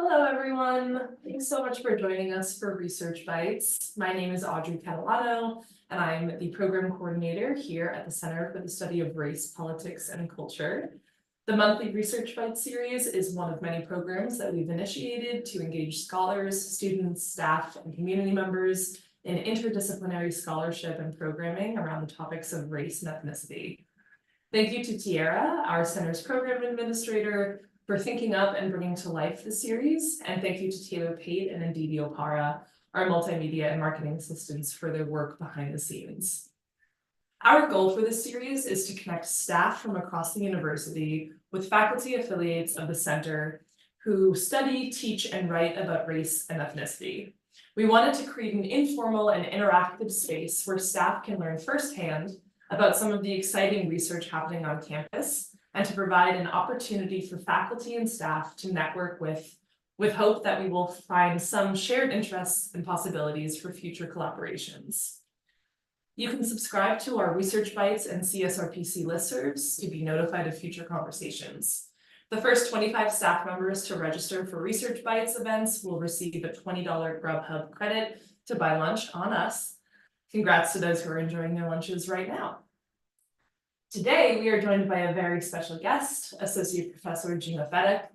Hello, everyone. Thanks so much for joining us for Research Bites. My name is Audrey Catalano, and I'm the program coordinator here at the Center for the Study of Race, Politics, and Culture. The monthly Research Bites series is one of many programs that we've initiated to engage scholars, students, staff, and community members in interdisciplinary scholarship and programming around the topics of race and ethnicity. Thank you to Tiara, our center's program administrator, for thinking up and bringing to life the series, and thank you to Taylor Pate and Ndidi Opara, our multimedia and marketing assistants, for their work behind the scenes. Our goal for this series is to connect staff from across the university with faculty affiliates of the center who study, teach, and write about race and ethnicity. We wanted to create an informal and interactive space where staff can learn firsthand about some of the exciting research happening on campus, and to provide an opportunity for faculty and staff to network with hope that we will find some shared interests and possibilities for future collaborations. You can subscribe to our Research Bites and CSRPC listservs to be notified of future conversations. The first 25 staff members to register for Research Bites events will receive a $20 Grubhub credit to buy lunch on us. Congrats to those who are enjoying their lunches right now. Today, we are joined by a very special guest, Associate Professor Gina Fedock.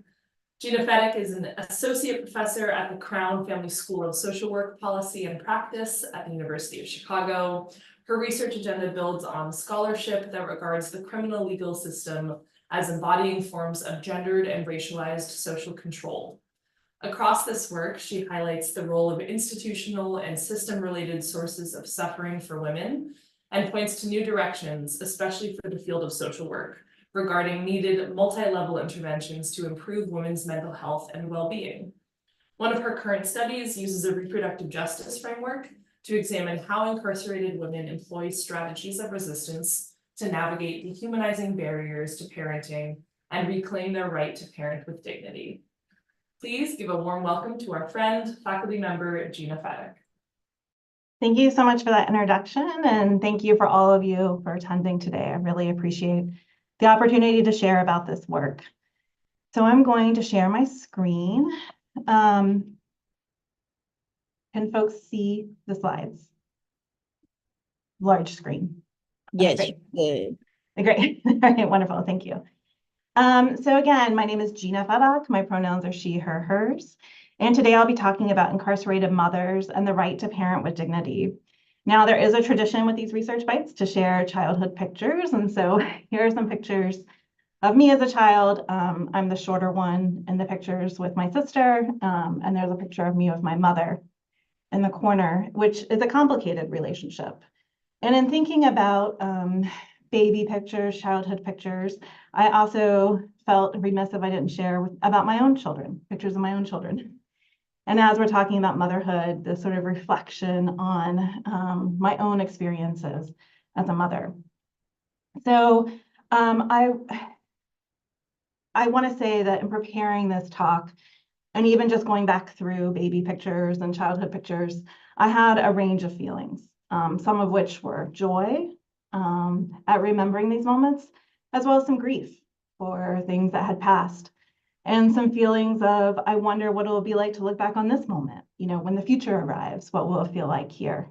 Gina Fedock is an associate professor at the Crown Family School of Social Work Policy and Practice at the University of Chicago. Her research agenda builds on scholarship that regards the criminal legal system as embodying forms of gendered and racialized social control. Across this work, she highlights the role of institutional and system-related sources of suffering for women, and points to new directions, especially for the field of social work, regarding needed multi-level interventions to improve women's mental health and well-being. One of her current studies uses a reproductive justice framework to examine how incarcerated women employ strategies of resistance to navigate dehumanizing barriers to parenting and reclaim their right to parent with dignity. Please give a warm welcome to our friend, faculty member, Gina Fedock. Thank you so much for that introduction, and thank you for all of you for attending today. I really appreciate the opportunity to share about this work. So I'm going to share my screen. Can folks see the slides? Large screen. Yes, Okay, good. great. All right, wonderful. Thank you. So again, my name is Gina Fedock. My pronouns are she, her, hers. And today I'll be talking about incarcerated mothers and the right to parent with dignity. Now, there is a tradition with these research bites to share childhood pictures. And so here are some pictures of me as a child. I'm the shorter one in the pictures with my sister. And there's a picture of me with my mother in the corner, which is a complicated relationship. And in thinking about baby pictures, childhood pictures, I also felt remiss if I didn't share about my own children, pictures of my own children. And as we're talking about motherhood, this sort of reflection on my own experiences as a mother. So I want to say that in preparing this talk, and even just going back through baby pictures and childhood pictures, I had a range of feelings, some of which were joy at remembering these moments, as well as some grief for things that had passed. And some feelings of, I wonder what it'll be like to look back on this moment, when the future arrives, what will it feel like here?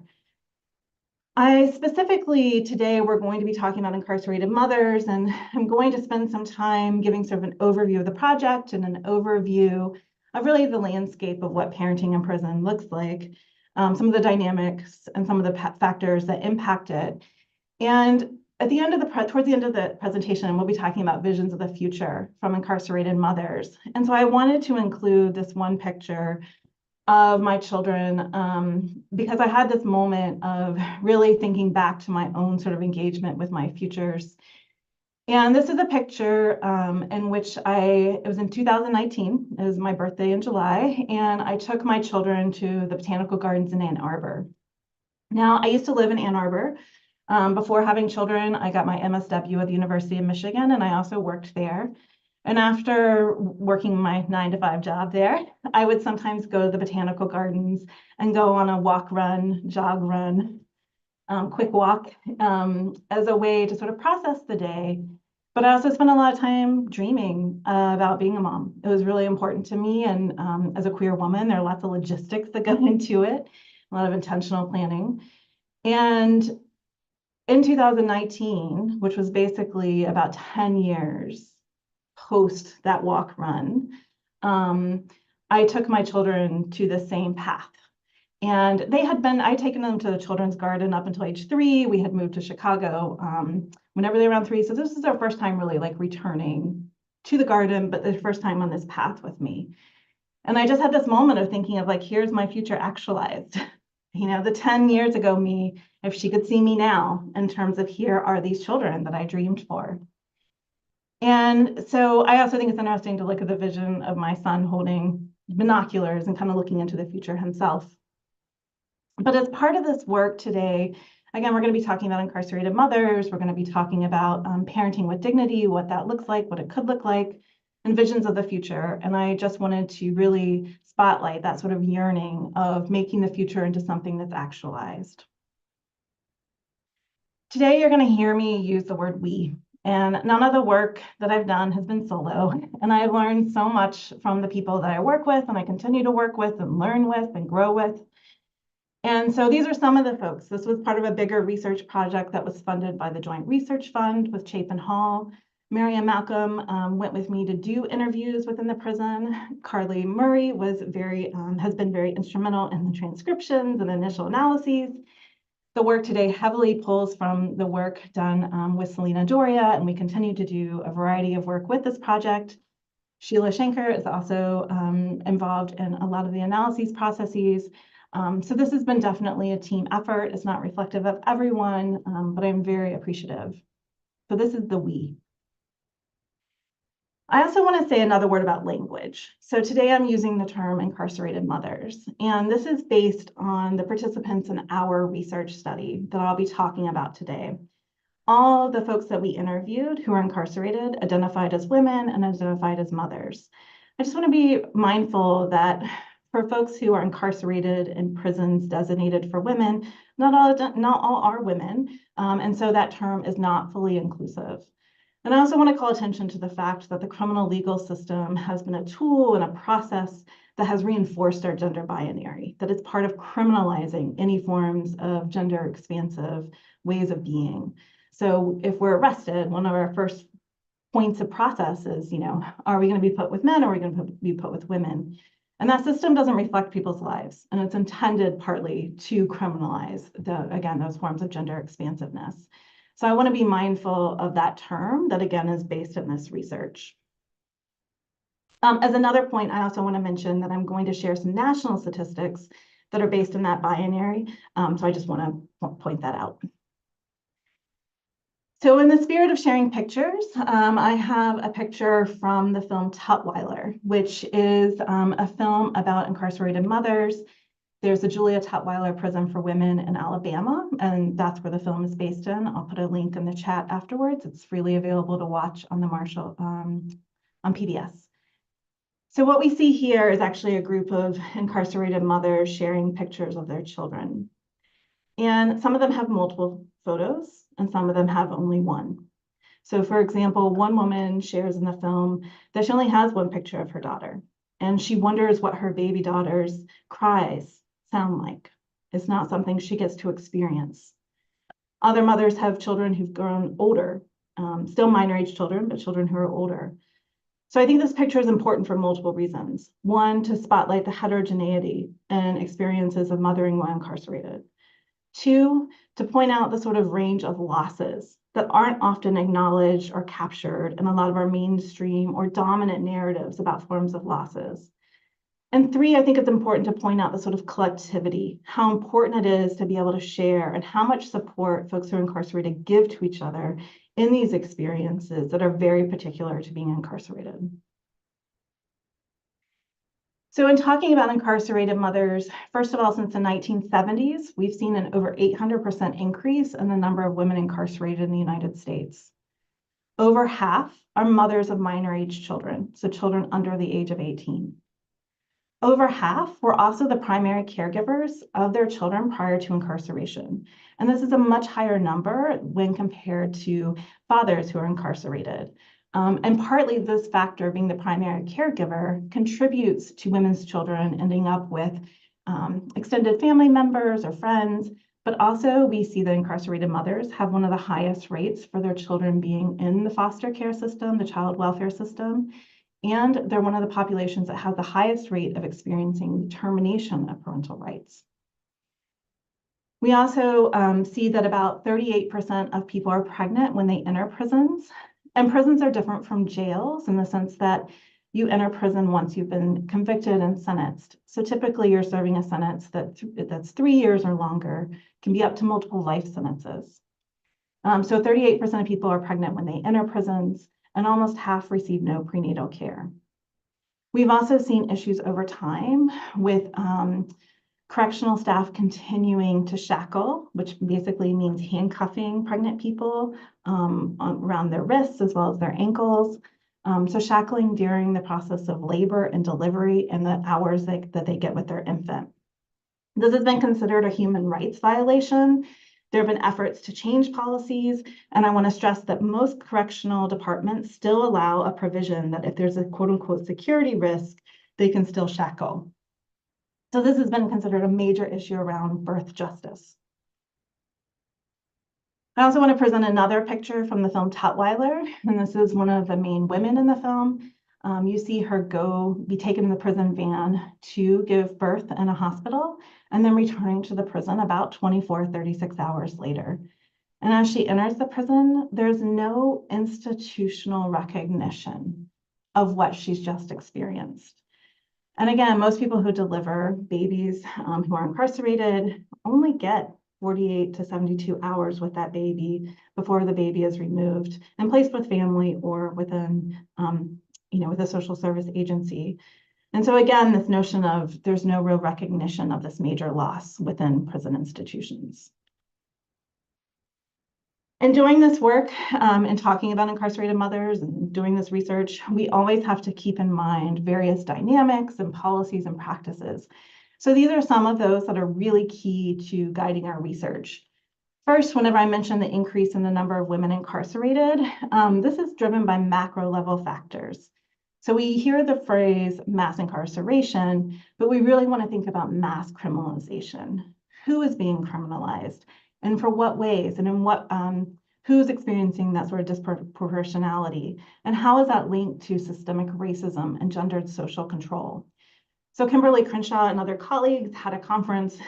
I specifically, today, we're going to be talking about incarcerated mothers, and I'm going to spend some time giving sort of an overview of the project and an overview of really the landscape of what parenting in prison looks like, some of the dynamics and some of the factors that impact it. And at the end of towards the end of the presentation, we'll be talking about visions of the future from incarcerated mothers. And so I wanted to include this one picture of my children because I had this moment of really thinking back to my own sort of engagement with my futures. And this is a picture in which it was in 2019, it was my birthday in July, and I took my children to the botanical gardens in Ann Arbor. Now, I used to live in Ann Arbor. Before having children, I got my MSW at the University of Michigan, and I also worked there. And after working my 9-to-5 job there, I would sometimes go to the botanical gardens and go on a walk, run, jog, run, quick walk as a way to sort of process the day But I also spent a lot of time dreaming about being a mom. It was really important to me. And as a queer woman, there are lots of logistics that go into it, a lot of intentional planning. And in 2019, which was basically about 10 years post that walk run, I took my children to the same path. And I'd taken them to the children's garden up until age 3. We had moved to Chicago whenever they were around 3. So this is their first time really like returning to the garden, but their first time on this path with me. And I just had this moment of thinking of like, here's my future actualized. The 10 years ago me, if she could see me now in terms of here are these children that I dreamed for. And so I also think it's interesting to look at the vision of my son holding binoculars and kind of looking into the future himself. But as part of this work today, again, we're going to be talking about incarcerated mothers. We're going to be talking about parenting with dignity, what that looks like, what it could look like, and visions of the future. And I just wanted to really spotlight that sort of yearning of making the future into something that's actualized. Today, you're going to hear me use the word we. And none of the work that I've done has been solo. And I've learned so much from the people that I work with and I continue to work with and learn with and grow with. And so these are some of the folks. This was part of a bigger research project that was funded by the Joint Research Fund with Chapin Hall. Mary and Malcolm went with me to do interviews within the prison. Carly Murray has been very instrumental in the transcriptions and initial analyses. The work today heavily pulls from the work done with Selena Doria, and we continue to do a variety of work with this project. Sheila Schenker is also involved in a lot of the analyses processes. So this has been definitely a team effort. It's not reflective of everyone, but I'm very appreciative. So this is the we. I also want to say another word about language. So today I'm using the term incarcerated mothers, and this is based on the participants in our research study that I'll be talking about today. All the folks that we interviewed who are incarcerated identified as women and identified as mothers. I just want to be mindful that for folks who are incarcerated in prisons designated for women, not all are women, and so that term is not fully inclusive. And I also want to call attention to the fact that the criminal legal system has been a tool and a process that has reinforced our gender binary, that it's part of criminalizing any forms of gender expansive ways of being. So if we're arrested, one of our first points of process is, are we going to be put with men or are we going to be put with women? And that system doesn't reflect people's lives. And it's intended partly to criminalize, those forms of gender expansiveness. So I want to be mindful of that term that, again, is based in this research. As another point, I also want to mention that I'm going to share some national statistics that are based in that binary. So I just want to point that out. So in the spirit of sharing pictures, I have a picture from the film Tutwiler, which is a film about incarcerated mothers. There's a Julia Tutwiler prison for women in Alabama, and that's where the film is based in. I'll put a link in the chat afterwards. It's freely available to watch on the Marshall on PBS. So what we see here is actually a group of incarcerated mothers sharing pictures of their children. And some of them have multiple photos, and some of them have only one. So for example, one woman shares in the film that she only has one picture of her daughter, and she wonders what her baby daughter's cries sound like. It's not something she gets to experience. Other mothers have children who've grown older, still minor age children, but children who are older. So I think this picture is important for multiple reasons. One, to spotlight the heterogeneity and experiences of mothering while incarcerated. Two, to point out the sort of range of losses that aren't often acknowledged or captured in a lot of our mainstream or dominant narratives about forms of losses. And three, I think it's important to point out the sort of collectivity, how important it is to be able to share and how much support folks who are incarcerated give to each other in these experiences that are very particular to being incarcerated. So in talking about incarcerated mothers, first of all, since the 1970s, we've seen an over 800% increase in the number of women incarcerated in the United States. Over half are mothers of minor age children, so children under the age of 18. Over half were also the primary caregivers of their children prior to incarceration. And this is a much higher number when compared to fathers who are incarcerated. And partly this factor, being the primary caregiver, contributes to women's children ending up with extended family members or friends. But also we see that incarcerated mothers have one of the highest rates for their children being in the foster care system, the child welfare system. And they're one of the populations that has the highest rate of experiencing termination of parental rights. We also see that about 38% of people are pregnant when they enter prisons. And prisons are different from jails in the sense that you enter prison once you've been convicted and sentenced. So typically you're serving a sentence that's 3 years or longer, can be up to multiple life sentences. So 38% of people are pregnant when they enter prisons, and almost half receive no prenatal care. We've also seen issues over time with correctional staff continuing to shackle, which basically means handcuffing pregnant people around their wrists as well as their ankles. So shackling during the process of labor and delivery and the hours that they get with their infant. This has been considered a human rights violation. There have been efforts to change policies, and I want to stress that most correctional departments still allow a provision that if there's a quote unquote security risk, they can still shackle. So this has been considered a major issue around birth justice. I also want to present another picture from the film Tutwiler, and this is one of the main women in the film. You see her be taken in the prison van to give birth in a hospital, and then returning to the prison about 24, 36 hours later. And as she enters the prison, there's no institutional recognition of what she's just experienced. And again, most people who deliver babies who are incarcerated only get 48 to 72 hours with that baby before the baby is removed and placed with family or within, with a social service agency. And so again, this notion of there's no real recognition of this major loss within prison institutions. In doing this work and talking about incarcerated mothers and doing this research, we always have to keep in mind various dynamics and policies and practices. So these are some of those that are really key to guiding our research. First, whenever I mention the increase in the number of women incarcerated, this is driven by macro level factors. So we hear the phrase mass incarceration, but we really want to think about mass criminalization. Who is being criminalized and for what ways and in what, who's experiencing that sort of disproportionality and how is that linked to systemic racism and gendered social control? So Kimberly Crenshaw and other colleagues had a conference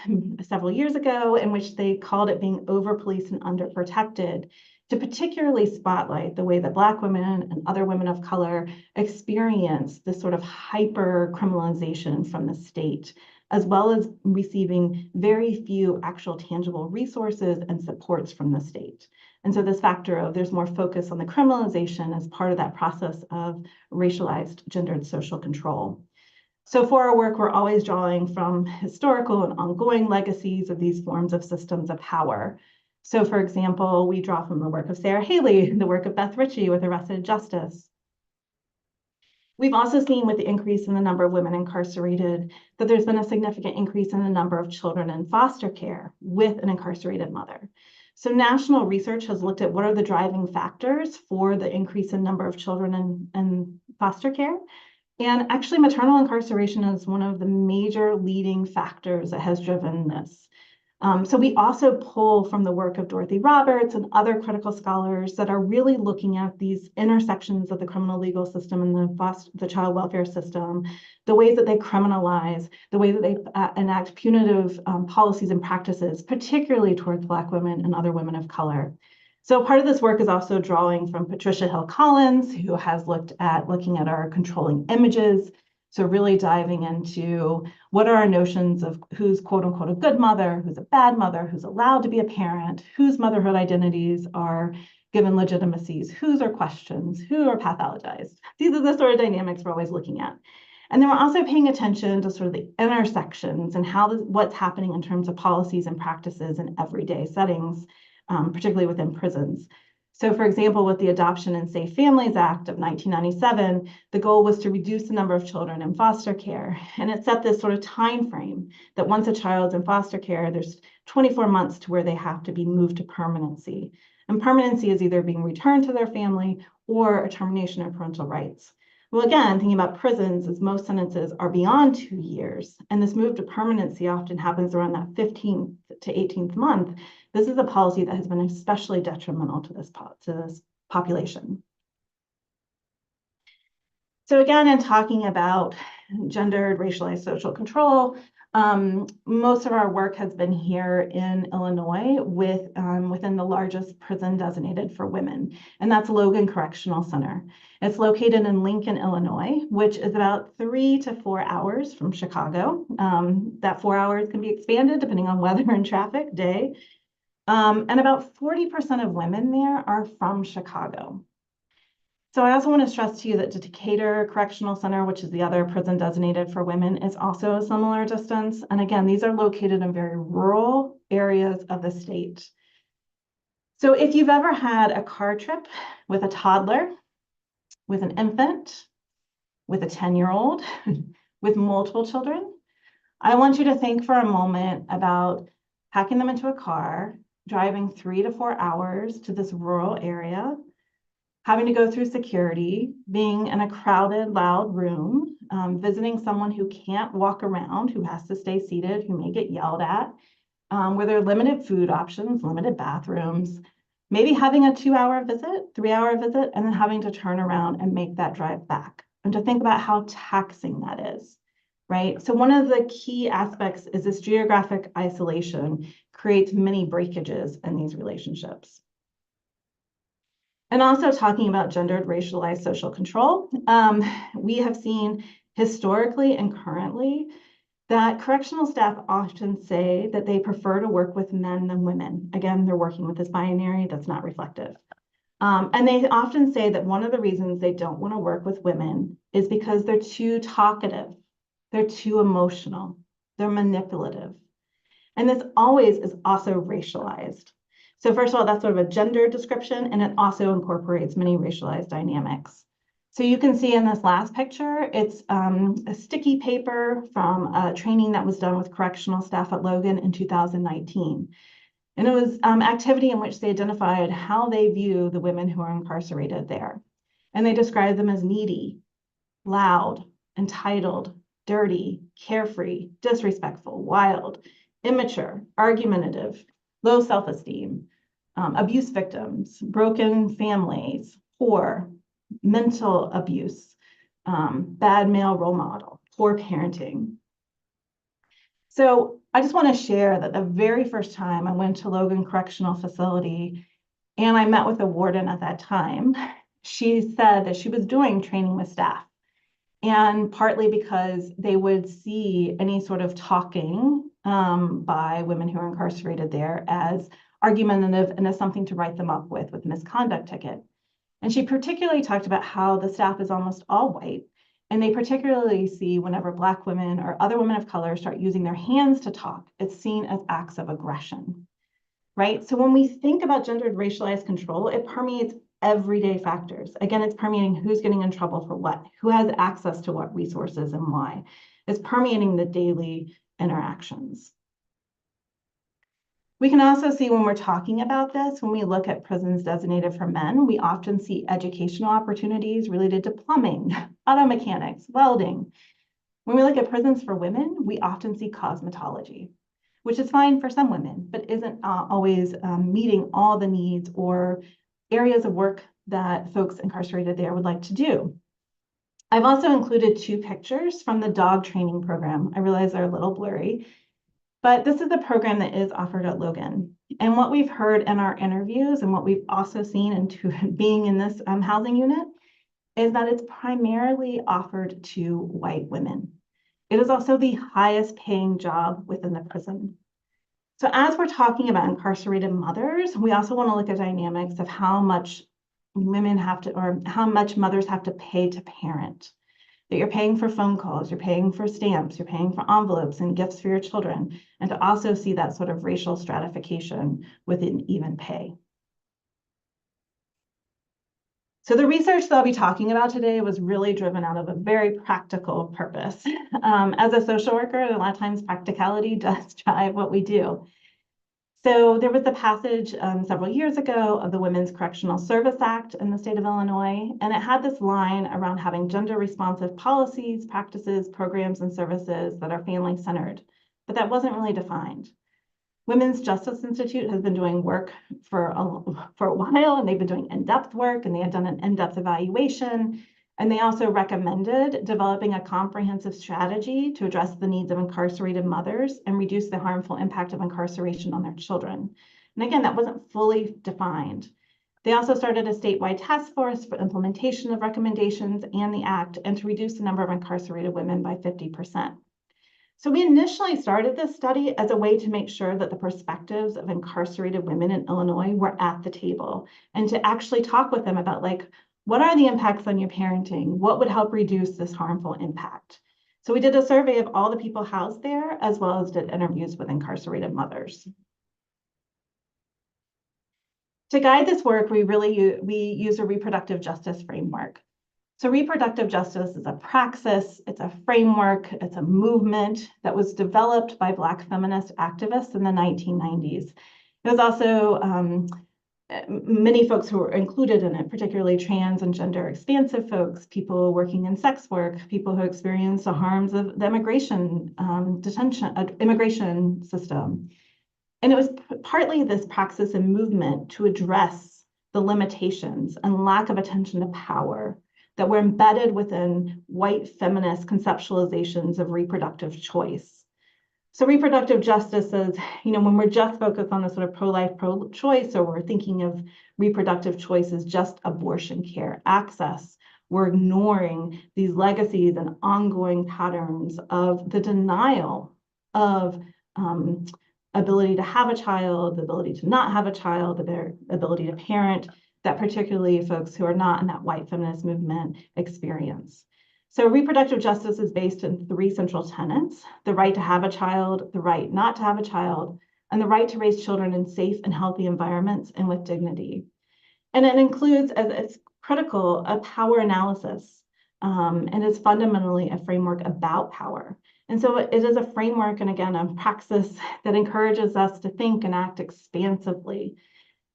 several years ago in which they called it being over-policed and underprotected to particularly spotlight the way that Black women and other women of color experience this sort of hyper criminalization from the state, as well as receiving very few actual tangible resources and supports from the state. And so this factor of there's more focus on the criminalization as part of that process of racialized, gendered social control. So for our work, we're always drawing from historical and ongoing legacies of these forms of systems of power. So for example, we draw from the work of Sarah Haley, the work of Beth Ritchie with Arrested Justice. We've also seen with the increase in the number of women incarcerated that there's been a significant increase in the number of children in foster care with an incarcerated mother. So national research has looked at what are the driving factors for the increase in number of children in foster care. And actually, maternal incarceration is one of the major leading factors that has driven this. So we also pull from the work of Dorothy Roberts and other critical scholars that are really looking at these intersections of the criminal legal system and the child welfare system, the ways that they criminalize, the way that they enact punitive policies and practices, particularly towards Black women and other women of color. So part of this work is also drawing from Patricia Hill Collins, who has looking at our controlling images. So really diving into what are our notions of who's quote unquote a good mother, who's a bad mother, who's allowed to be a parent, whose motherhood identities are given legitimacies, whose are questions, who are pathologized. These are the sort of dynamics we're always looking at. And then we're also paying attention to sort of the intersections and what's happening in terms of policies and practices in everyday settings, particularly within prisons. So for example, with the Adoption and Safe Families Act of 1997, the goal was to reduce the number of children in foster care. And it set this sort of time frame that once a child's in foster care, there's 24 months to where they have to be moved to permanency. And permanency is either being returned to their family or a termination of parental rights. Well, again, thinking about prisons, as most sentences are beyond 2 years, and this move to permanency often happens around that 15th to 18th month. This is a policy that has been especially detrimental to this population. So again, in talking about gendered, racialized social control, most of our work has been here in Illinois within the largest prison designated for women, and that's Logan Correctional Center. It's located in Lincoln, Illinois, which is about 3 to 4 hours from Chicago. That 4 hours can be expanded depending on weather and traffic day. And about 40% of women there are from Chicago. So I also want to stress to you that the Decatur Correctional Center, which is the other prison designated for women, is also a similar distance. And again, these are located in very rural areas of the state. So if you've ever had a car trip with a toddler, with an infant, with a 10-year-old, with multiple children, I want you to think for a moment about packing them into a car, driving 3 to 4 hours to this rural area, having to go through security, being in a crowded, loud room, visiting someone who can't walk around, who has to stay seated, who may get yelled at, where there are limited food options, limited bathrooms, maybe having a 2-hour visit, 3-hour visit, and then having to turn around and make that drive back. And to think about how taxing that is, right? So one of the key aspects is this geographic isolation creates many breakages in these relationships. And also talking about gendered, racialized social control, we have seen historically and currently that correctional staff often say that they prefer to work with men than women. Again, they're working with this binary that's not reflective. And they often say that one of the reasons they don't want to work with women is because they're too talkative, they're too emotional, they're manipulative. And this always is also racialized. So first of all, that's sort of a gender description, and it also incorporates many racialized dynamics. So you can see in this last picture, it's a sticky paper from a training that was done with correctional staff at Logan in 2019. And it was activity in which they identified how they view the women who are incarcerated there. And they described them as needy, loud, entitled, dirty, carefree, disrespectful, wild, immature, argumentative, low self-esteem, abuse victims, broken families, poor, mental abuse, bad male role model, poor parenting. So I just want to share that the very first time I went to Logan Correctional Facility and I met with a warden at that time, she said that she was doing training with staff. And partly because they would see any sort of talking by women who are incarcerated there as argumentative and as something to write them up with a misconduct ticket. And she particularly talked about how the staff is almost all white. And they particularly see whenever Black women or other women of color start using their hands to talk, it's seen as acts of aggression, right? So when we think about gendered racialized control, it permeates everyday factors. Again, it's permeating who's getting in trouble for what, who has access to what resources and why. It's permeating the daily interactions. We can also see when we're talking about this, when we look at prisons designated for men, we often see educational opportunities related to plumbing, auto mechanics, welding. When we look at prisons for women, we often see cosmetology, which is fine for some women, but isn't always meeting all the needs or areas of work that folks incarcerated there would like to do. I've also included 2 pictures from the dog training program. I realize they're a little blurry, but this is the program that is offered at Logan. And what we've heard in our interviews and what we've also seen in being in this housing unit is that it's primarily offered to white women. It is also the highest paying job within the prison. So as we're talking about incarcerated mothers, we also want to look at dynamics of how much women have to, or how much mothers have to pay to parent. That you're paying for phone calls, you're paying for stamps, you're paying for envelopes and gifts for your children, and to also see that sort of racial stratification within even pay. So the research that I'll be talking about today was really driven out of a very practical purpose. As a social worker, a lot of times practicality does drive what we do. So there was the passage several years ago of the Women's Correctional Service Act in the state of Illinois, and it had this line around having gender-responsive policies, practices, programs, and services that are family-centered, but that wasn't really defined. Women's Justice Institute has been doing work for a while, and they've been doing in-depth work, and they had done an in-depth evaluation. And they also recommended developing a comprehensive strategy to address the needs of incarcerated mothers and reduce the harmful impact of incarceration on their children. And again, that wasn't fully defined. They also started a statewide task force for implementation of recommendations and the act, and to reduce the number of incarcerated women by 50%. So we initially started this study as a way to make sure that the perspectives of incarcerated women in Illinois were at the table, and to actually talk with them about, like, what are the impacts on your parenting? What would help reduce this harmful impact? So we did a survey of all the people housed there, as well as did interviews with incarcerated mothers. To guide this work, we use a reproductive justice framework. So reproductive justice is a praxis, it's a framework, it's a movement that was developed by Black feminist activists in the 1990s. It was also many folks who were included in it, particularly trans and gender expansive folks, people working in sex work, people who experienced the harms of the immigration immigration system. And it was partly this praxis and movement to address the limitations and lack of attention to power that were embedded within white feminist conceptualizations of reproductive choice. So reproductive justice is, when we're just focused on the sort of pro-life, pro-choice, or we're thinking of reproductive choice as just abortion care access, we're ignoring these legacies and ongoing patterns of the denial of ability to have a child, the ability to not have a child, their ability to parent, that particularly folks who are not in that white feminist movement experience. So reproductive justice is based in 3 central tenets: the right to have a child, the right not to have a child, and the right to raise children in safe and healthy environments and with dignity. And it includes, as it's critical, a power analysis, and is fundamentally a framework about power. And so it is a framework, and again, a praxis that encourages us to think and act expansively,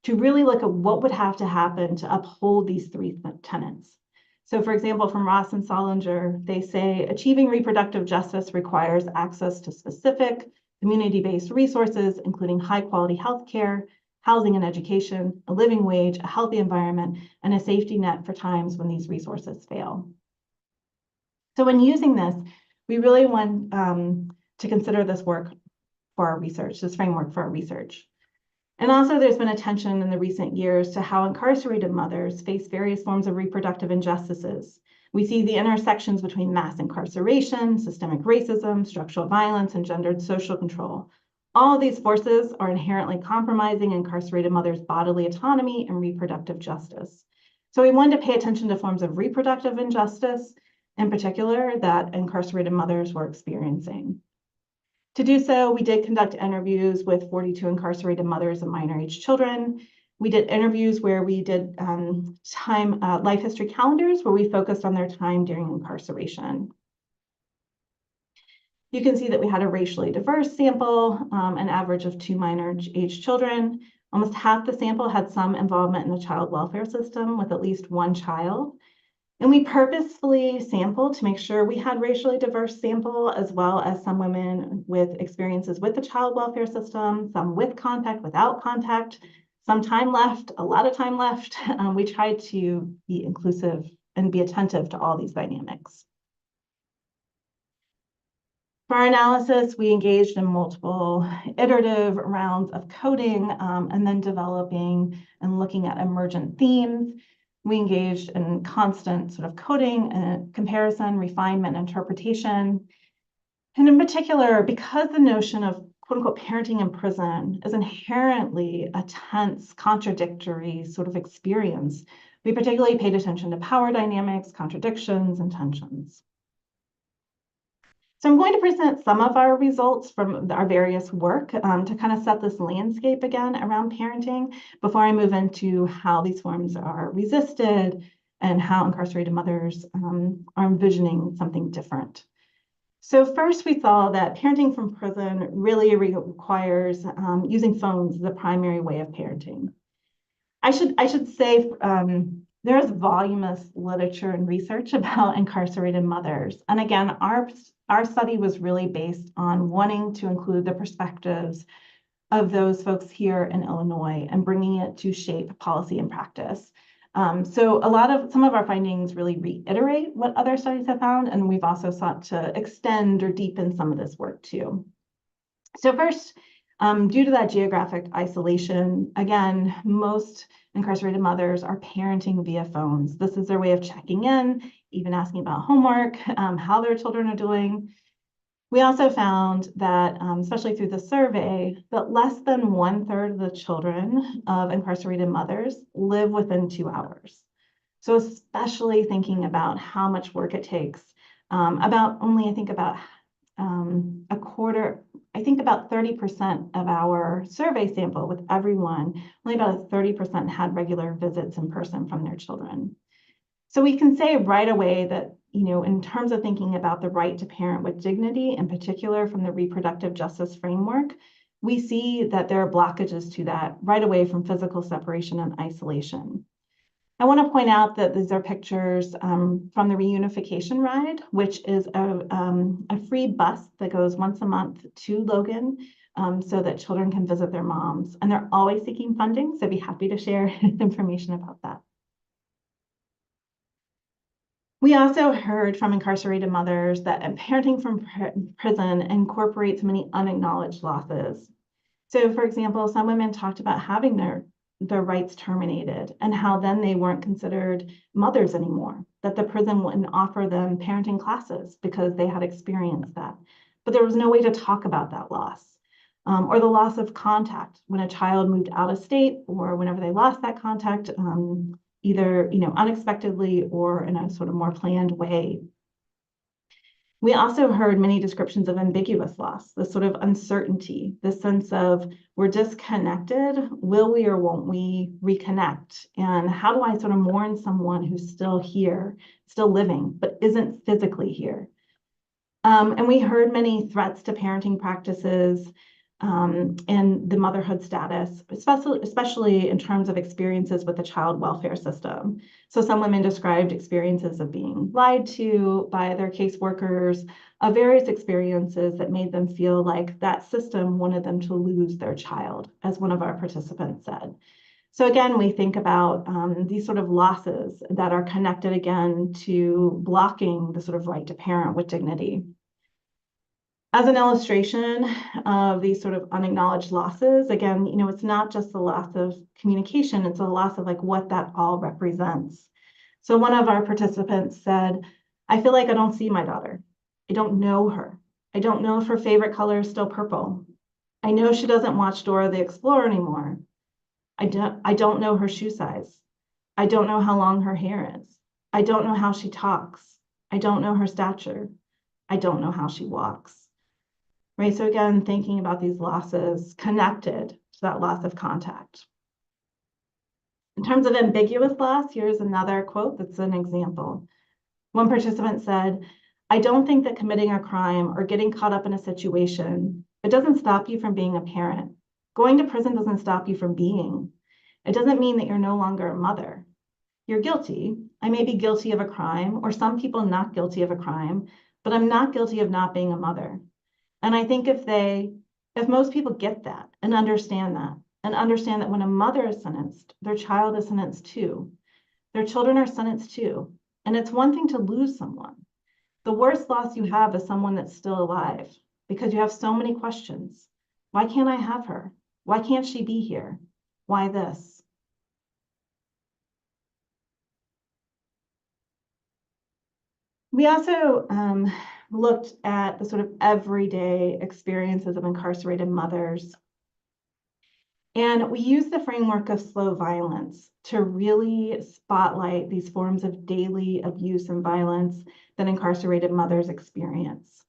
to really look at what would have to happen to uphold these 3 tenets. So for example, from Ross and Solinger, they say achieving reproductive justice requires access to specific community-based resources, including high-quality healthcare, housing and education, a living wage, a healthy environment, and a safety net for times when these resources fail. So when using this, we really want to consider this work for our research, this framework for our research. And also there's been attention in the recent years to how incarcerated mothers face various forms of reproductive injustices. We see the intersections between mass incarceration, systemic racism, structural violence, and gendered social control. All of these forces are inherently compromising incarcerated mothers' bodily autonomy and reproductive justice. So we wanted to pay attention to forms of reproductive injustice, in particular, that incarcerated mothers were experiencing. To do so, we did conduct interviews with 42 incarcerated mothers and minor-aged children. We did interviews where we did life history calendars where we focused on their time during incarceration. You can see that we had a racially diverse sample, an average of 2 minor-aged children. Almost half the sample had some involvement in the child welfare system with at least 1 child. And we purposefully sampled to make sure we had racially diverse sample, as well as some women with experiences with the child welfare system, some with contact, without contact, some time left, a lot of time left. We tried to be inclusive and be attentive to all these dynamics. For our analysis, we engaged in multiple iterative rounds of coding, and then developing and looking at emergent themes. We engaged in constant sort of coding and comparison, refinement, interpretation. And in particular, because the notion of quote unquote parenting in prison is inherently a tense, contradictory sort of experience, we particularly paid attention to power dynamics, contradictions, and tensions. So I'm going to present some of our results from our various work to kind of set this landscape again around parenting before I move into how these forms are resisted, and how incarcerated mothers are envisioning something different. So first, we saw that parenting from prison really requires using phones as the primary way of parenting. I should say there is voluminous literature and research about incarcerated mothers. And again, our study was really based on wanting to include the perspectives of those folks here in Illinois and bringing it to shape policy and practice. So some of our findings really reiterate what other studies have found, and we've also sought to extend or deepen some of this work too. So first, due to that geographic isolation, again, most incarcerated mothers are parenting via phones. This is their way of checking in, even asking about homework, how their children are doing. We also found that, especially through the survey, that less than 1/3 of the children of incarcerated mothers live within 2 hours. So especially thinking about how much work it takes, about 30% of our survey sample with everyone, only about 30% had regular visits in person from their children. So we can say right away that, in terms of thinking about the right to parent with dignity, in particular from the reproductive justice framework, we see that there are blockages to that right away from physical separation and isolation. I want to point out that these are pictures from the reunification ride, which is a free bus that goes once a month to Logan so that children can visit their moms. And they're always seeking funding, so I'd be happy to share information about that. We also heard from incarcerated mothers that parenting from prison incorporates many unacknowledged losses. So, for example, some women talked about having their rights terminated and how then they weren't considered mothers anymore, that the prison wouldn't offer them parenting classes because they had experienced that. But there was no way to talk about that loss. Or the loss of contact when a child moved out of state or whenever they lost that contact, either unexpectedly or in a sort of more planned way. We also heard many descriptions of ambiguous loss, the sort of uncertainty, the sense of we're disconnected, will we or won't we reconnect? And how do I sort of mourn someone who's still here, still living, but isn't physically here? And we heard many threats to parenting practices, and the motherhood status, especially in terms of experiences with the child welfare system. So some women described experiences of being lied to by their caseworkers, of various experiences that made them feel like that system wanted them to lose their child, as one of our participants said. So again, we think about these sort of losses that are connected again to blocking the sort of right to parent with dignity. As an illustration of these sort of unacknowledged losses, again, it's not just the loss of communication, it's a loss of like what that all represents. So one of our participants said, I feel like I don't see my daughter. I don't know her. I don't know if her favorite color is still purple. I know she doesn't watch Dora the Explorer anymore. I don't know her shoe size. I don't know how long her hair is. I don't know how she talks. I don't know her stature. I don't know how she walks. Right, so again, thinking about these losses connected to that loss of contact. In terms of ambiguous loss, here's another quote that's an example. One participant said, I don't think that committing a crime or getting caught up in a situation, it doesn't stop you from being a parent. Going to prison doesn't stop you from being. It doesn't mean that you're no longer a mother. You're guilty. I may be guilty of a crime, or some people not guilty of a crime, but I'm not guilty of not being a mother. And I think if most people get that and understand that when a mother is sentenced, their child is sentenced too. Their children are sentenced too. And it's one thing to lose someone. The worst loss you have is someone that's still alive because you have so many questions. Why can't I have her? Why can't she be here? Why this? We also looked at the sort of everyday experiences of incarcerated mothers. And we used the framework of slow violence to really spotlight these forms of daily abuse and violence that incarcerated mothers experience.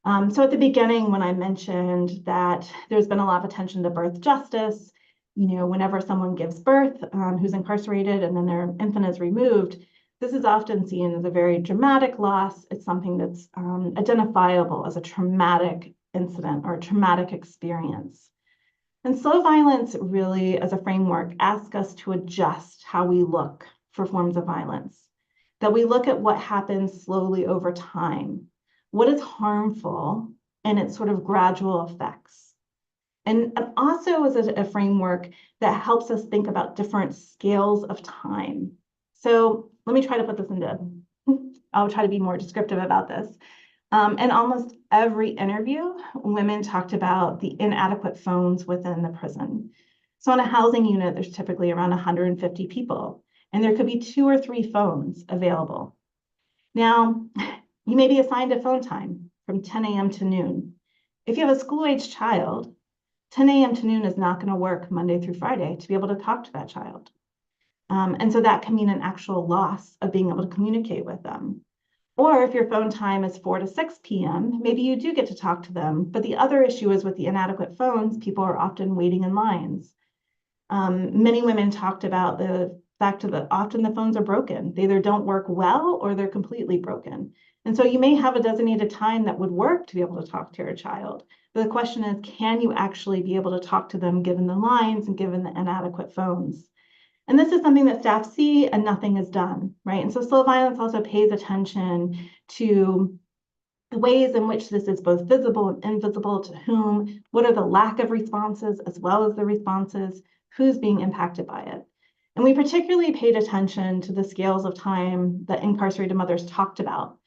So at the beginning, when I mentioned that there's been a lot of attention to birth justice, whenever someone gives birth who's incarcerated and then their infant is removed, This is often seen as a very dramatic loss. It's something that's identifiable as a traumatic incident or a traumatic experience. And slow violence really, as a framework, asks us to adjust how we look for forms of violence, that we look at what happens slowly over time, what is harmful, and its sort of gradual effects. And also as a framework that helps us think about different scales of time. So let me try to put this into, I'll try to be more descriptive about this. In almost every interview, women talked about the inadequate phones within the prison. So in a housing unit, there's typically around 150 people, and there could be 2 or 3 phones available. Now, you may be assigned a phone time from 10 a.m. to noon. If you have a school-age child, 10 a.m. to noon is not going to work Monday through Friday to be able to talk to that child. And so that can mean an actual loss of being able to communicate with them. Or if your phone time is 4 to 6 p.m., maybe you do get to talk to them. But the other issue is with the inadequate phones, people are often waiting in lines. Many women talked about the fact that often the phones are broken. They either don't work well or they're completely broken. And so you may have a designated time that would work to be able to talk to your child. But the question is, can you actually be able to talk to them given the lines and given the inadequate phones? And this is something that staff see and nothing is done, right? And so slow violence also pays attention to the ways in which this is both visible and invisible, to whom, what are the lack of responses as well as the responses, who's being impacted by it. And we particularly paid attention to the scales of time that incarcerated mothers talked about.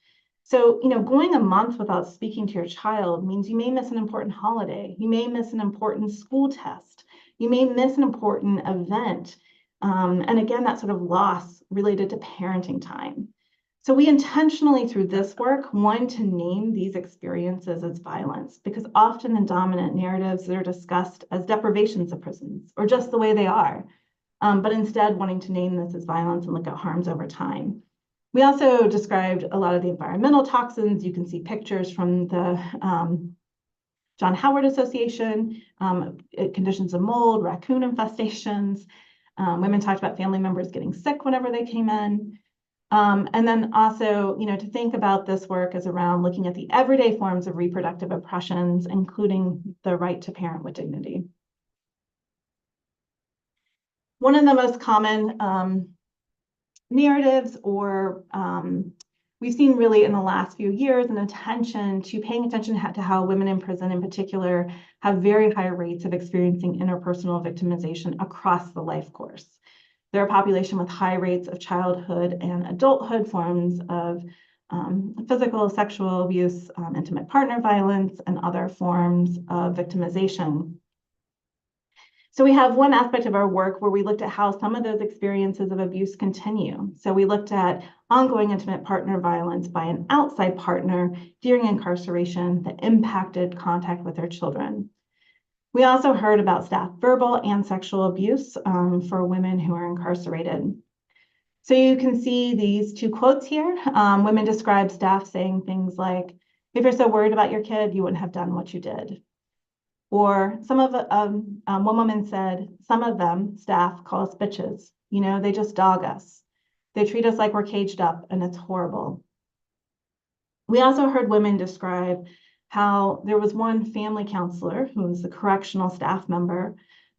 So, going a month without speaking to your child means you may miss an important holiday. You may miss an important school test. You may miss an important event. And again, that sort of loss related to parenting time. So we intentionally, through this work, wanted to name these experiences as violence, because often in dominant narratives, they're discussed as deprivations of prisons or just the way they are. But instead wanting to name this as violence and look at harms over time. We also described a lot of the environmental toxins. You can see pictures from the John Howard Association, conditions of mold, raccoon infestations. Women talked about family members getting sick whenever they came in. And then also, to think about this work as around looking at the everyday forms of reproductive oppressions, including the right to parent with dignity. One of the most common narratives or we've seen really in the last few years an attention to paying attention to how women in prison in particular have very high rates of experiencing interpersonal victimization across the life course. They're a population with high rates of childhood and adulthood forms of physical, sexual abuse, intimate partner violence, and other forms of victimization. So we have one aspect of our work where we looked at how some of those experiences of abuse continue. So we looked at ongoing intimate partner violence by an outside partner during incarceration that impacted contact with their children. We also heard about staff verbal and sexual abuse for women who are incarcerated. So you can see these 2 quotes here. Women describe staff saying things like, if you're so worried about your kid, you wouldn't have done what you did. Or one woman said, some of them, staff, call us bitches. They just dog us. They treat us like we're caged up, and it's horrible. We also heard women describe how there was one family counselor who was the correctional staff member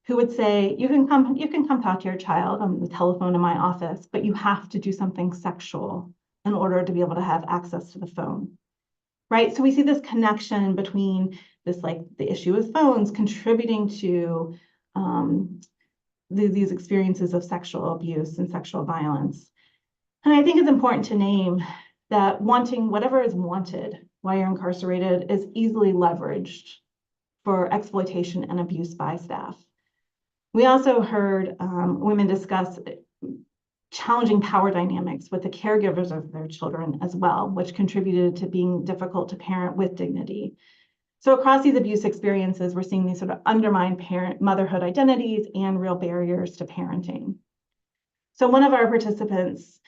who would say, you can come talk to your child on the telephone in my office, but you have to do something sexual in order to be able to have access to the phone. Right? So we see this connection between this, like the issue with phones contributing to these experiences of sexual abuse and sexual violence. And I think it's important to name that wanting whatever is wanted while you're incarcerated is easily leveraged for exploitation and abuse by staff. We also heard women discuss challenging power dynamics with the caregivers of their children as well, which contributed to being difficult to parent with dignity. So across these abuse experiences, we're seeing these sort of undermined motherhood identities and real barriers to parenting. So one of our participants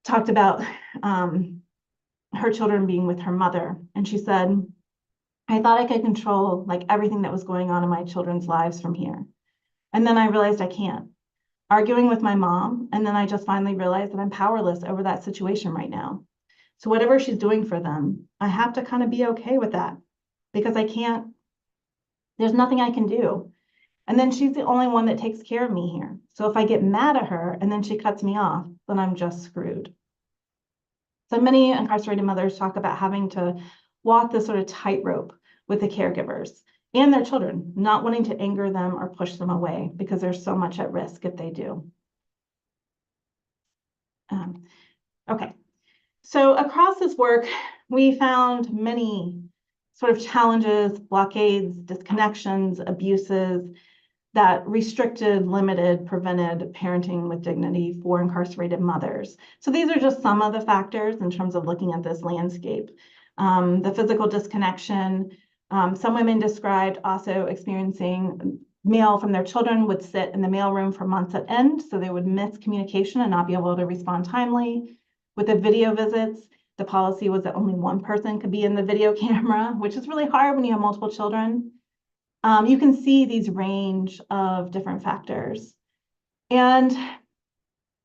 talked about her children being with her mother, and she said, I thought I could control like everything that was going on in my children's lives from here. And then I realized I can't. arguing with my mom, and then I just finally realized that I'm powerless over that situation right now. So whatever she's doing for them, I have to kind of be okay with that because there's nothing I can do. And then she's the only one that takes care of me here. So if I get mad at her and then she cuts me off, then I'm just screwed. So many incarcerated mothers talk about having to walk this sort of tightrope with the caregivers and their children, not wanting to anger them or push them away because there's so much at risk if they do. Okay, so across this work, we found many sort of challenges, blockades, disconnections, abuses that restricted, limited, prevented parenting with dignity for incarcerated mothers. So these are just some of the factors in terms of looking at this landscape. The physical disconnection, some women described also experiencing mail from their children would sit in the mailroom for months at end, so they would miss communication and not be able to respond timely. With the video visits, the policy was that only one person could be in the video camera, which is really hard when you have multiple children. You can see these range of different factors. And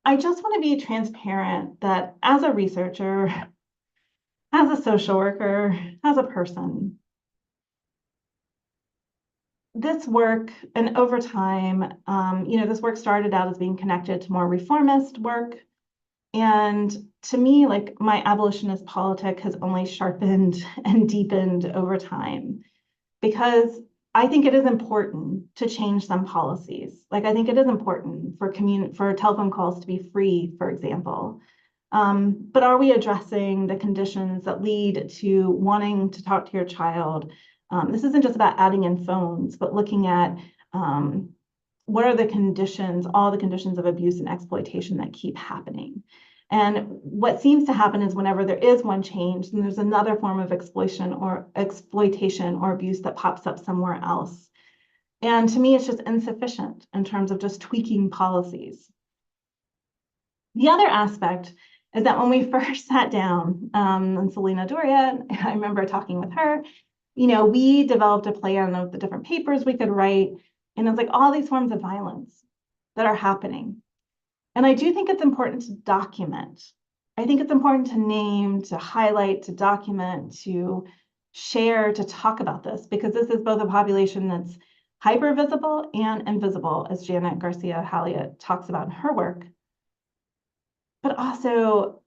I just want to be transparent that as a researcher, as a social worker, as a person, this work and over time, this work started out as being connected to more reformist work. And to me, like my abolitionist politic has only sharpened and deepened over time because I think it is important to change some policies. Like I think it is important for telephone calls to be free, for example. But are we addressing the conditions that lead to wanting to talk to your child? This isn't just about adding in phones, but looking at what are the conditions, all the conditions of abuse and exploitation that keep happening. And what seems to happen is whenever there is one change, then there's another form of exploitation or abuse that pops up somewhere else. And to me, it's just insufficient in terms of just tweaking policies. The other aspect is that when we first sat down, and Selena Doria, I remember talking with her, we developed a plan of the different papers we could write. And it's like all these forms of violence that are happening. And I do think it's important to document. I think it's important to name, to highlight, to document, to share, to talk about this, because this is both a population that's hyper visible and invisible, as Janet Garcia Halliot talks about in her work. But also,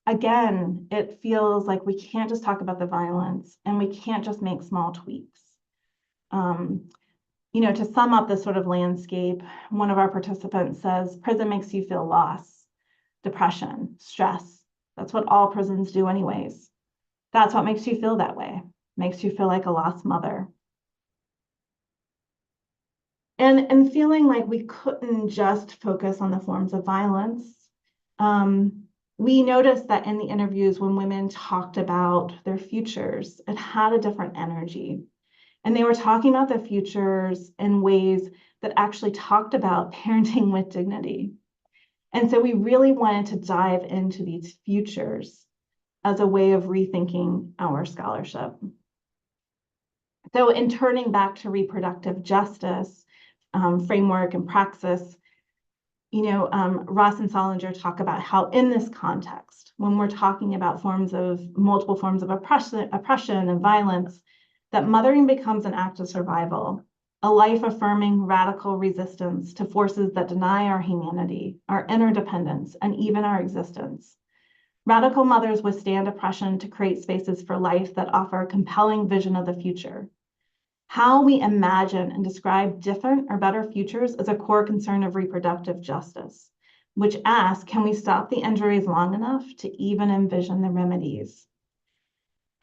again, it feels like we can't just talk about the violence and we can't just make small tweaks. To sum up this sort of landscape, one of our participants says, prison makes you feel loss, depression, stress. That's what all prisons do anyways. That's what makes you feel that way. Makes you feel like a lost mother. And feeling like we couldn't just focus on the forms of violence. We noticed that in the interviews when women talked about their futures, it had a different energy. And they were talking about their futures in ways that actually talked about parenting with dignity. And so we really wanted to dive into these futures as a way of rethinking our scholarship. So in turning back to reproductive justice framework and praxis, Ross and Solinger talk about how in this context, when we're talking about multiple forms of oppression and violence, that mothering becomes an act of survival, a life-affirming radical resistance to forces that deny our humanity, our interdependence, and even our existence. Radical mothers withstand oppression to create spaces for life that offer a compelling vision of the future. How we imagine and describe different or better futures is a core concern of reproductive justice, which asks, can we stop the injuries long enough to even envision the remedies?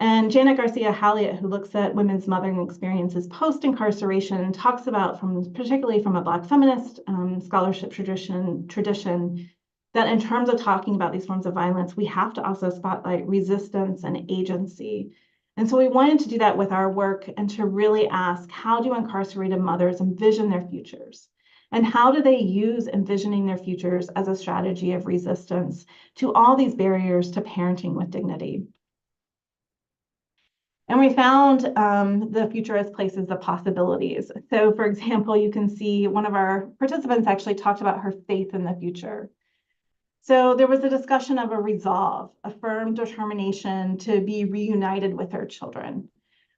And Janet Garcia Halliot, who looks at women's mothering experiences post-incarceration, talks about, particularly from a Black feminist scholarship tradition, that in terms of talking about these forms of violence, we have to also spotlight resistance and agency. And so we wanted to do that with our work and to really ask, how do incarcerated mothers envision their futures? And how do they use envisioning their futures as a strategy of resistance to all these barriers to parenting with dignity? And we found the future as places of possibilities. So for example, you can see one of our participants actually talked about her faith in the future. So there was a discussion of a resolve, a firm determination to be reunited with her children.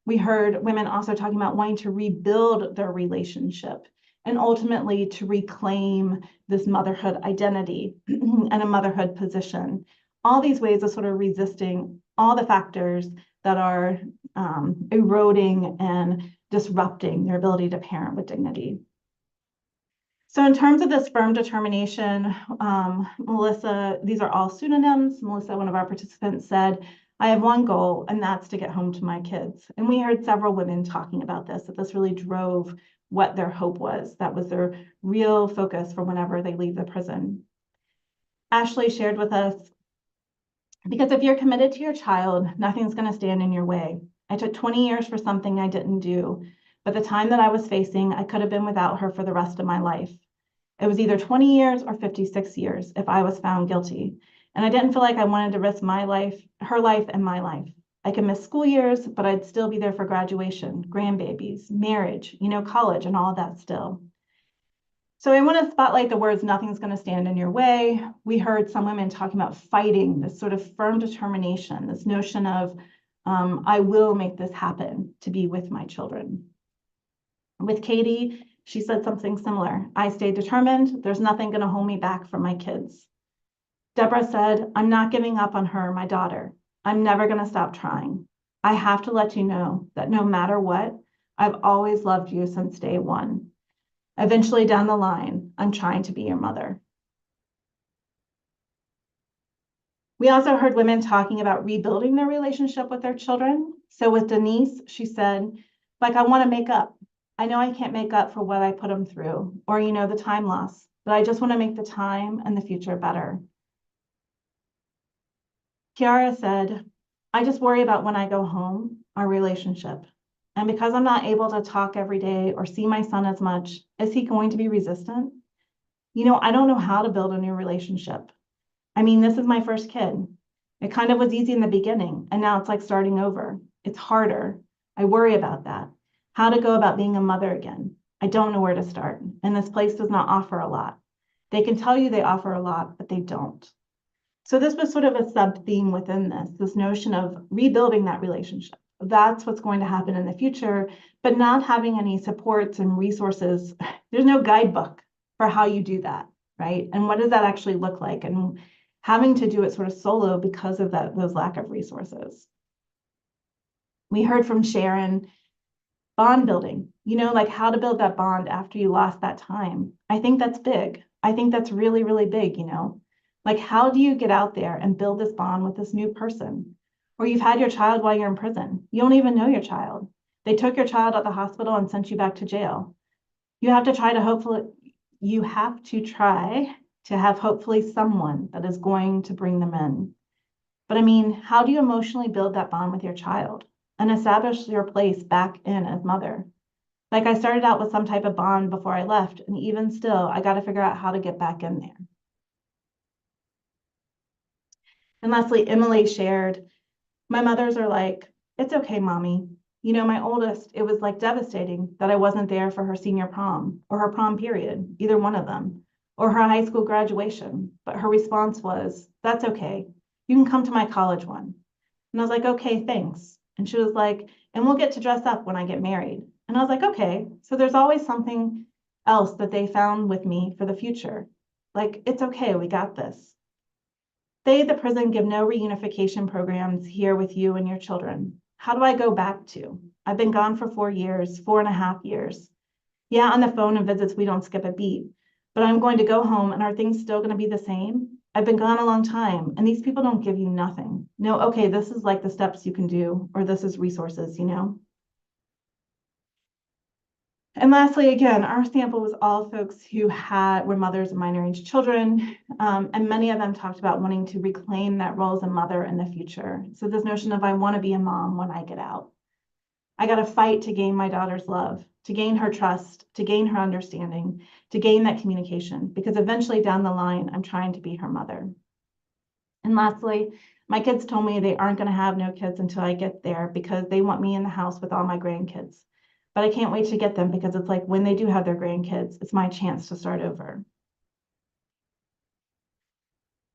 We heard women also talking about wanting to rebuild their relationship and ultimately to reclaim this motherhood identity and a motherhood position. All these ways of sort of resisting all the factors that are eroding and disrupting their ability to parent with dignity. So in terms of this firm determination, Melissa, these are all pseudonyms. Melissa, one of our participants, said, I have one goal, and that's to get home to my kids. And we heard several women talking about this, that this really drove what their hope was. That was their real focus for whenever they leave the prison. Ashley shared with us, because if you're committed to your child, nothing's going to stand in your way. I took 20 years for something I didn't do, but the time that I was facing, I could have been without her for the rest of my life. It was either 20 years or 56 years if I was found guilty. And I didn't feel like I wanted to risk my life, her life, and my life. I could miss school years, but I'd still be there for graduation, grandbabies, marriage, college, and all of that still. So I want to spotlight the words, nothing's going to stand in your way. We heard some women talking about fighting, this sort of firm determination, this notion of, I will make this happen to be with my children. With Katie, she said something similar. I stayed determined. There's nothing going to hold me back from my kids. Deborah said, I'm not giving up on her, my daughter. I'm never going to stop trying. I have to let you know that no matter what, I've always loved you since day one. Eventually down the line, I'm trying to be your mother. We also heard women talking about rebuilding their relationship with their children. So with Denise, she said, I want to make up. I know I can't make up for what I put them through or, the time loss, but I just want to make the time and the future better. Kiara said, I just worry about when I go home, our relationship. And because I'm not able to talk every day or see my son as much, is he going to be resistant? I don't know how to build a new relationship. I mean, this is my first kid. It kind of was easy in the beginning, and now it's like starting over. It's harder. I worry about that. How to go about being a mother again. I don't know where to start, and this place does not offer a lot. They can tell you they offer a lot, but they don't. So this was sort of a sub-theme within this notion of rebuilding that relationship. That's what's going to happen in the future, but not having any supports and resources. There's no guidebook for how you do that, right? And what does that actually look like? And having to do it sort of solo because of those lack of resources. We heard from Sharon, bond building, how to build that bond after you lost that time. I think that's big. I think that's really, really big, how do you get out there and build this bond with this new person? Or you've had your child while you're in prison. You don't even know your child. They took your child at the hospital and sent you back to jail. You have to try to have hopefully someone that is going to bring them in. But I mean, how do you emotionally build that bond with your child and establish your place back in as mother? I started out with some type of bond before I left, and even still, I got to figure out how to get back in there. And lastly, Emily shared, my mothers are like, it's okay, mommy. My oldest, it was devastating that I wasn't there for her senior prom or her prom period, either one of them, or her high school graduation. But her response was, that's okay. You can come to my college one. And I was like, okay, thanks. And she was like, and we'll get to dress up when I get married. And I was like, okay. So there's always something else that they found with me for the future. It's okay, we got this. They, the prison, give no reunification programs here with you and your children. How do I go back to? I've been gone for 4 years, 4.5 years. Yeah, on the phone and visits, we don't skip a beat, but I'm going to go home and are things still going to be the same? I've been gone a long time and these people don't give you nothing. No, okay, this is the steps you can do, or this is resources, And lastly, again, our sample was all folks who were mothers of minor age children, and many of them talked about wanting to reclaim that role as a mother in the future. So this notion of I want to be a mom when I get out. I got to fight to gain my daughter's love, to gain her trust, to gain her understanding, to gain that communication, because eventually down the line, I'm trying to be her mother. And lastly, My kids told me they aren't going to have no kids until I get there because they want me in the house with all my grandkids. But I can't wait to get them because it's like when they do have their grandkids, it's my chance to start over.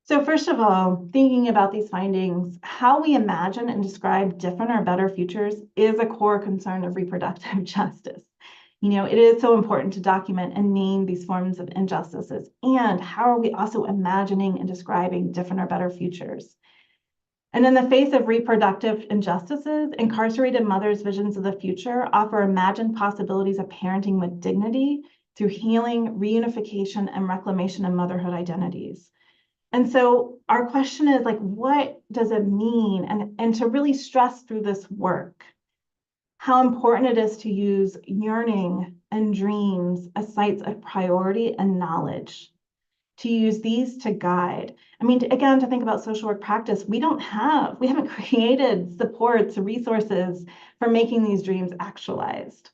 So first of all, thinking about these findings, how we imagine and describe different or better futures is a core concern of reproductive justice. It is so important to document and name these forms of injustices. And how are we also imagining and describing different or better futures? And in the face of reproductive injustices, incarcerated mothers' visions of the future offer imagined possibilities of parenting with dignity through healing, reunification, and reclamation of motherhood identities. And so our question is like, what does it mean? And to really stress through this work, how important it is to use yearning and dreams as sites of priority and knowledge, to use these to guide. I mean, again, to think about social work practice, we haven't created supports, resources for making these dreams actualized.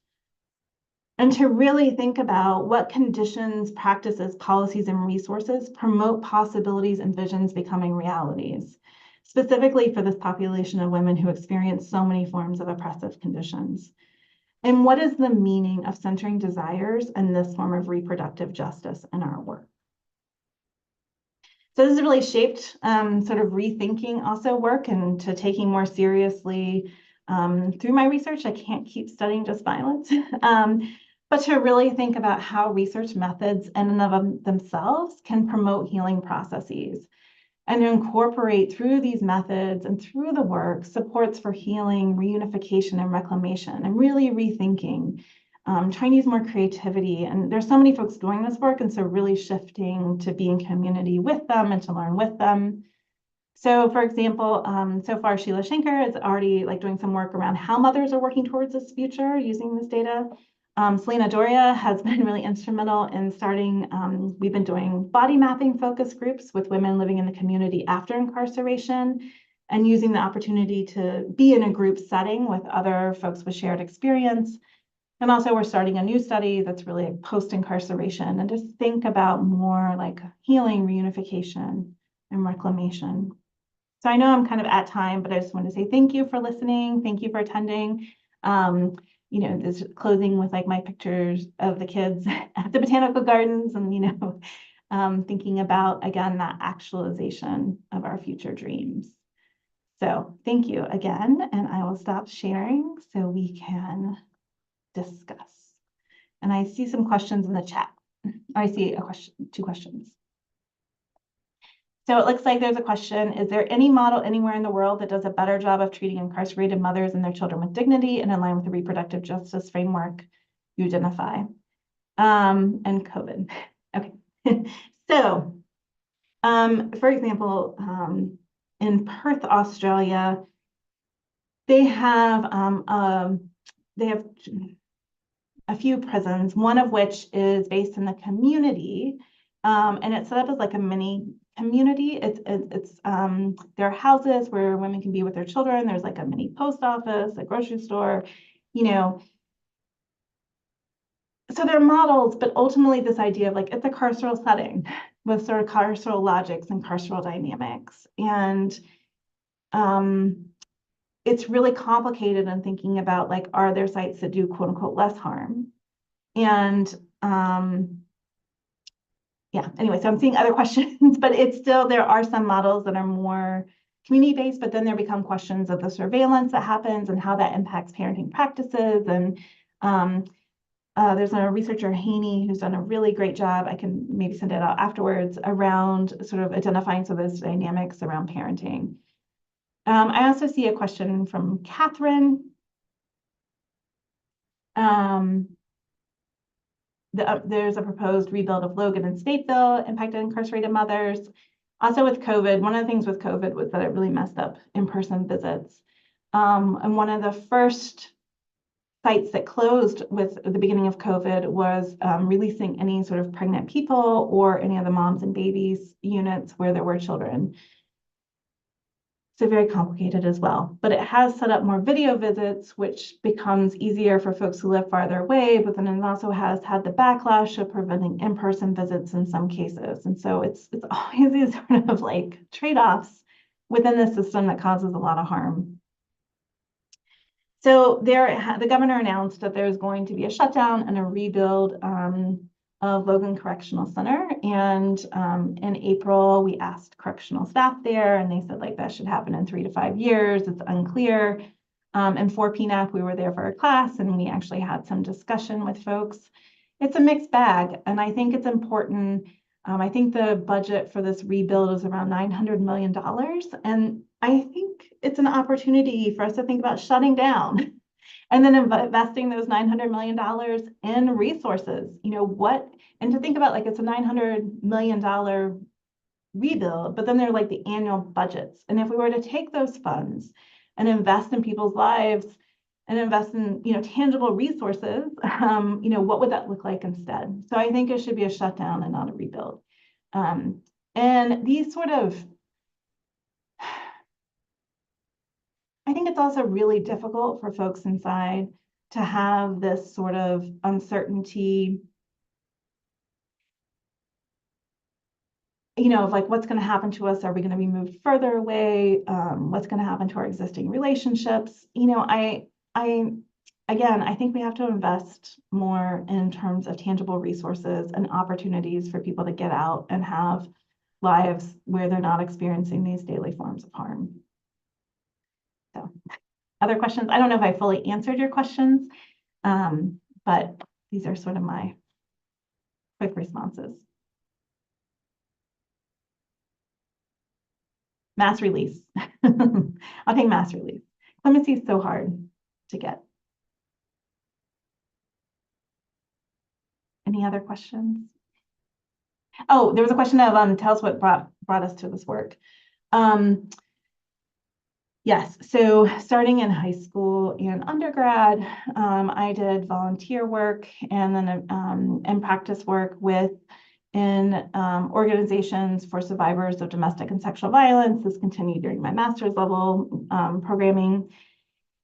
And to really think about what conditions, practices, policies, and resources promote possibilities and visions becoming realities, specifically for this population of women who experience so many forms of oppressive conditions. And what is the meaning of centering desires and this form of reproductive justice in our work? So this has really shaped sort of rethinking also work and to taking more seriously through my research. I can't keep studying just violence, but to really think about how research methods in and of themselves can promote healing processes and to incorporate through these methods and through the work supports for healing, reunification, and reclamation, and really rethinking, trying to use more creativity. And there's so many folks doing this work, and so really shifting to be in community with them and to learn with them. So for example, so far Sheila Schenker is already doing some work around how mothers are working towards this future using this data. Selena Doria has been really instrumental in starting, we've been doing body mapping focus groups with women living in the community after incarceration and using the opportunity to be in a group setting with other folks with shared experience. And also we're starting a new study that's really post-incarceration and just think about more like healing, reunification, and reclamation. So I know I'm kind of at time, but I just want to say thank you for listening. Thank you for attending. This closing with my pictures of the kids at the botanical gardens and, thinking about, again, that actualization of our future dreams. So thank you again, and I will stop sharing so we can discuss. And I see some questions in the chat. I see two questions. So it looks like there's a question. Is there any model anywhere in the world that does a better job of treating incarcerated mothers and their children with dignity and in line with the reproductive justice framework you identify? And COVID. Okay. So, for example, in Perth, Australia, they have a few prisons, one of which is based in the community, and it's set up as like a mini community. There are houses where women can be with their children. There's like a mini post office, a grocery store, So they're models, but ultimately this idea of it's a carceral setting with sort of carceral logics and carceral dynamics. And it's really complicated in thinking about are there sites that do quote unquote less harm? And yeah, anyway, so I'm seeing other questions, but it's still, there are some models that are more community-based, but then there become questions of the surveillance that happens and how that impacts parenting practices. And there's a researcher, Haney, who's done a really great job. I can maybe send it out afterwards around sort of identifying some of those dynamics around parenting. I also see a question from Catherine. There's a proposed rebuild of Logan and Stateville impacted incarcerated mothers. Also with COVID, one of the things with COVID was that it really messed up in-person visits. And one of the first sites that closed with the beginning of COVID was releasing any sort of pregnant people or any of the moms and babies units where there were children. So very complicated as well, but it has set up more video visits, which becomes easier for folks who live farther away, but then it also has had the backlash of preventing in-person visits in some cases. And so it's always these sort of trade-offs within the system that causes a lot of harm. So the governor announced that there's going to be a shutdown and a rebuild of Logan Correctional Center. And in April, we asked correctional staff there, and they said like that should happen in 3 to 5 years. It's unclear. And for PNAC, we were there for a class, and we actually had some discussion with folks. It's a mixed bag, and I think it's important. I think the budget for this rebuild is around $900 million. And I think it's an opportunity for us to think about shutting down and then investing those $900 million in resources. And to think about like it's a $900 million rebuild, but then they're like the annual budgets. And if we were to take those funds and invest in people's lives and invest in, tangible resources, what would that look like instead? So I think it should be a shutdown and not a rebuild. And these sort of, I think it's also really difficult for folks inside to have this sort of uncertainty, of like, what's going to happen to us? Are we going to be moved further away? What's going to happen to our existing relationships? I think we have to invest more in terms of tangible resources and opportunities for people to get out and have lives where they're not experiencing these daily forms of harm. So, other questions? I don't know if I fully answered your questions, but these are sort of my quick responses. Mass release. I'll take mass release. Clemency is so hard to get. Any other questions? Oh, there was a question of tell us what brought us to this work. Yes, so starting in high school and undergrad, I did volunteer work and then and practice work in organizations for survivors of domestic and sexual violence. This continued during my master's level programming.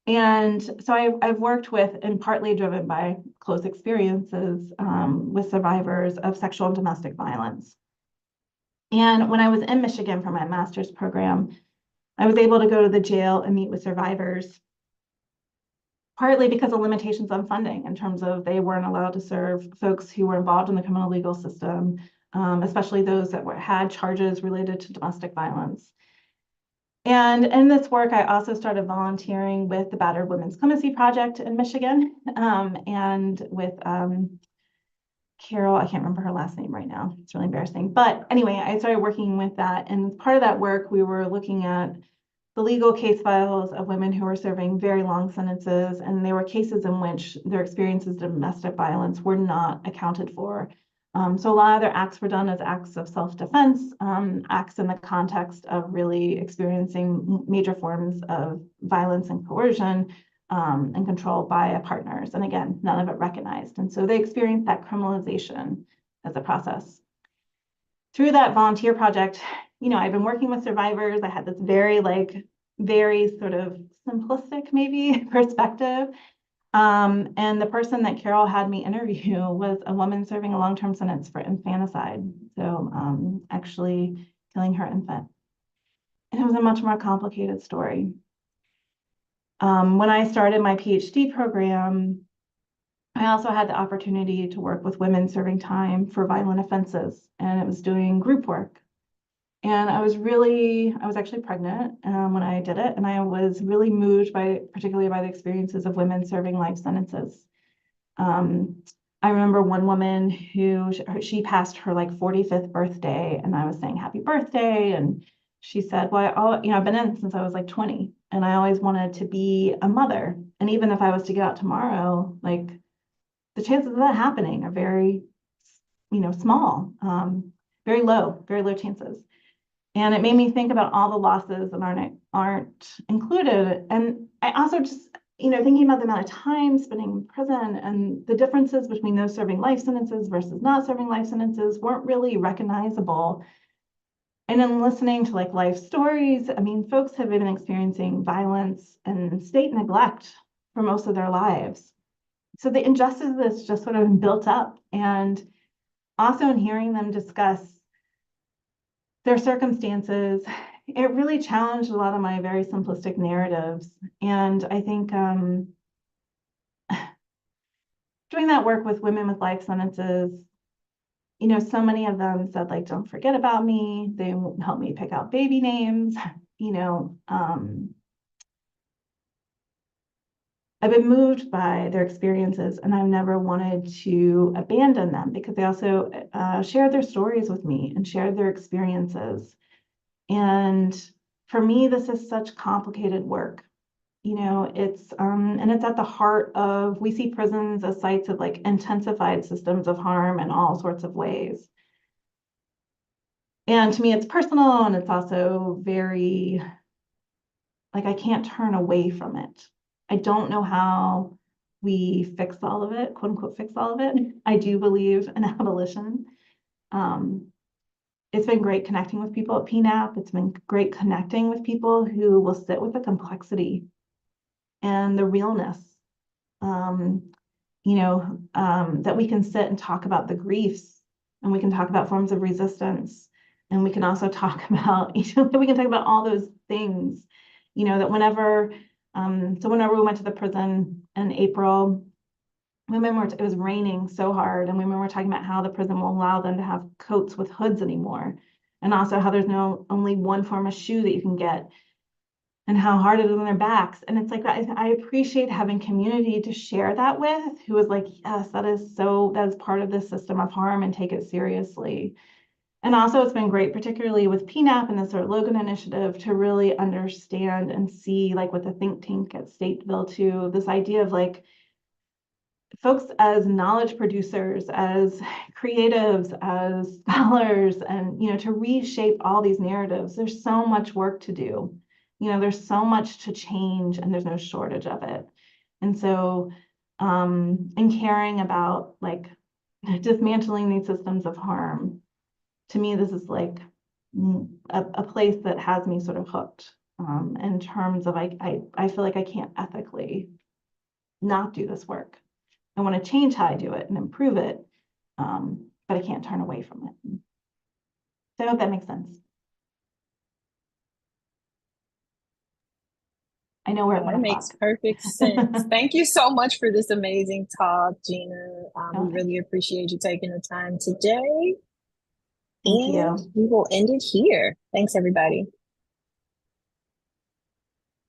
And so I've worked with, and partly driven by close experiences with survivors of sexual and domestic violence. And when I was in Michigan for my master's program, I was able to go to the jail and meet with survivors, partly because of limitations on funding in terms of they weren't allowed to serve folks who were involved in the criminal legal system, especially those that had charges related to domestic violence. And in this work, I also started volunteering with the Battered Women's Clemency Project in Michigan, and with Carol, I can't remember her last name right now. It's really embarrassing. But anyway, I started working with that. And part of that work, we were looking at the legal case files of women who were serving very long sentences. And there were cases in which their experiences of domestic violence were not accounted for. So a lot of their acts were done as acts of self-defense, acts in the context of really experiencing major forms of violence and coercion and control by partners. And again, none of it recognized. And so they experienced that criminalization as a process. Through that volunteer project, I've been working with survivors. I had this very sort of simplistic maybe perspective. And the person that Carol had me interview was a woman serving a long-term sentence for infanticide. So actually killing her infant. And it was a much more complicated story. When I started my PhD program, I also had the opportunity to work with women serving time for violent offenses, and it was doing group work. And I was actually pregnant when I did it, and I was really moved particularly by the experiences of women serving life sentences. I remember one woman who she passed her 45th birthday, and I was saying happy birthday, and she said, well, I've been in since I was 20, and I always wanted to be a mother. And even if I was to get out tomorrow, the chances of that happening are very, small, very low chances. And it made me think about all the losses that aren't included. And I also just, thinking about the amount of time spending in prison and the differences between those serving life sentences versus not serving life sentences weren't really recognizable. And then listening to life stories, folks have been experiencing violence and state neglect for most of their lives. So the injustice that's just sort of built up, and also in hearing them discuss their circumstances it really challenged a lot of my very simplistic narratives. And I think doing that work with women with life sentences, so many of them said, like, don't forget about me. They won't help me pick out baby names. I've been moved by their experiences, and I've never wanted to abandon them because they also shared their stories with me and shared their experiences. And for me, this is such complicated work. It's and it's at the heart of, we see prisons as sites of like intensified systems of harm in all sorts of ways. And to me, it's personal, and it's also very, like, I can't turn away from it. I don't know how we fix all of it, quote unquote, fix all of it. I do believe in abolition. It's been great connecting with people at PNAP. It's been great connecting with people who will sit with the complexity and the realness. That we can sit and talk about the griefs, and we can talk about forms of resistance, and we can also talk about, we can talk about all those things, that whenever we went to the prison in April, it was raining so hard, and women were talking about how the prison won't allow them to have coats with hoods anymore, and also how there's only one form of shoe that you can get, and how hard it is on their backs. And it's like, I appreciate having community to share that with, who is like, yes, that is part of this system of harm, and take it seriously. And also, it's been great, particularly with PNAP and the sort of Logan initiative, to really understand and see, like with the think tank at Stateville too, this idea of like folks as knowledge producers, as creatives, as scholars, and to reshape all these narratives. There's so much work to do. There's so much to change, and there's no shortage of it. And so, in caring about like dismantling these systems of harm, to me, this is like a place that has me sort of hooked, in terms of I feel like I can't ethically not do this work. I want to change how I do it and improve it, but I can't turn away from it. So I hope that makes sense. I know we're at 1 That makes o'clock. perfect sense. Thank you so much for this amazing talk, Gina. We Okay. really appreciate you taking the time today. Thank And you. we will end it here. Thanks, everybody.